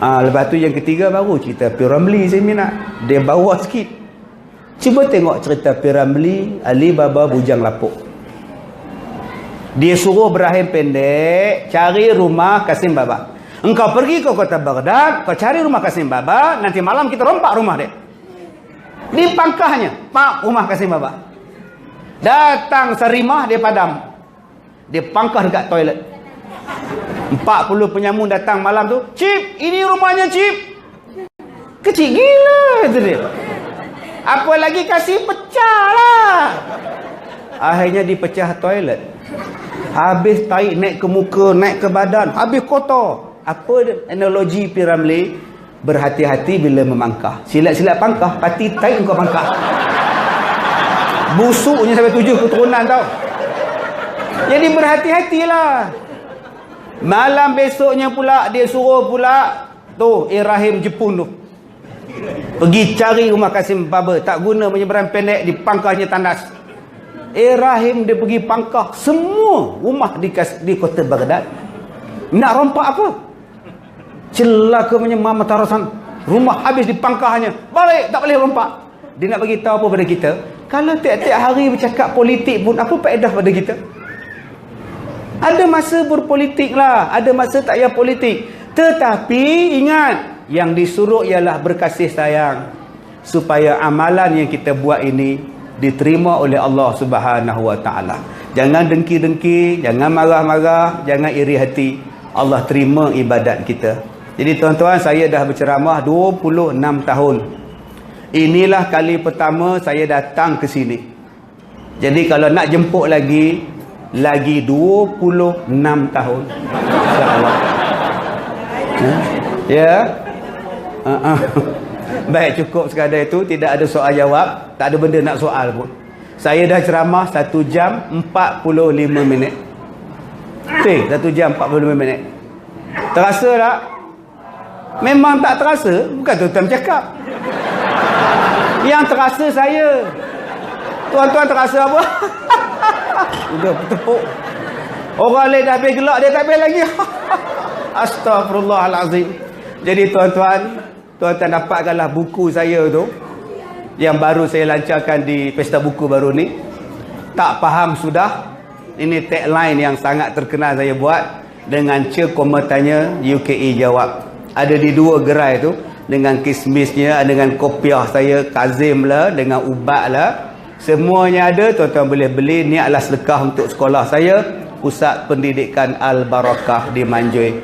Lepas tu yang ketiga baru cerita P.Ramlee. Saya minat dia bawa sikit. Cuba tengok cerita P.Ramlee, Ali Baba Bujang Lapuk. Dia suruh berahim pendek cari rumah Kasim Baba. Engkau pergi ke kota Baghdad, kau cari rumah Kasim Baba, nanti malam kita rompak rumah dia. Di pangkahnya, pak, rumah Kasim Baba. Datang serimah, dia padam. Dia pangkah dekat toilet. 40 penyamun datang malam tu. Cip, ini rumahnya Cip. Kecil gila itu dia. Apa lagi kasih pecah lah. Akhirnya dipecah toilet. Habis taik naik ke muka, naik ke badan, habis kotor. Apa analogi P.Ramlee? Berhati-hati bila memangkah. Silat-silat pangkah, pati taik kau pangkah. Busuknya sampai 7 keturunan tau. Jadi berhati-hatilah. Malam besoknya pula dia suruh pula tu Rahim Jepun tu pergi cari rumah Kasim Baba. Tak guna menyeberang pendek, di pangkahnya tandas. Rahim dia pergi pangkah semua rumah di kota Baghdad. Nak rompak apa? Celaka punya Mama Tarasan. Rumah habis di pangkahnya. Balik, tak boleh rompak. Dia nak bagi tahu apa pada kita? Kalau tiap-tiap hari bercakap politik pun, apa faedah pada kita? Ada masa berpolitik lah, ada masa tak payah politik. Tetapi ingat, yang disuruh ialah berkasih sayang, supaya amalan yang kita buat ini diterima oleh Allah Subhanahu Wa Taala. Jangan dengki-dengki, jangan marah-marah, jangan iri hati. Allah terima ibadat kita. Jadi tuan-tuan, saya dah berceramah 26 tahun. Inilah kali pertama saya datang ke sini. Jadi kalau nak jemput lagi 26 tahun. InsyaAllah. Ya. Baik, cukup sekadar itu. Tidak ada soal jawab. Tak ada benda nak soal pun. Saya dah ceramah 1 jam 45 minit. 1 jam 45 minit. Terasa tak? Memang tak terasa. Bukan tuan-tuan cakap. Yang terasa saya. Tuan-tuan terasa apa? Udah bertepuk. Orang lain dah habis gelak, dia tak habis lagi. Astaghfirullahalazim. Jadi tuan-tuan dapatkanlah buku saya tu yang baru saya lancarkan di Pesta Buku baru ni. Tak faham sudah. Ini tagline yang sangat terkenal saya buat. Dengan komentarnya UKE jawab. Ada di 2 gerai tu. Dengan kismisnya, dengan kopiah saya, Kazim lah, dengan ubat lah. Semuanya ada, tuan-tuan boleh beli. Ni adalah sedekah untuk sekolah saya, Pusat Pendidikan Al-Barakah di Manjui.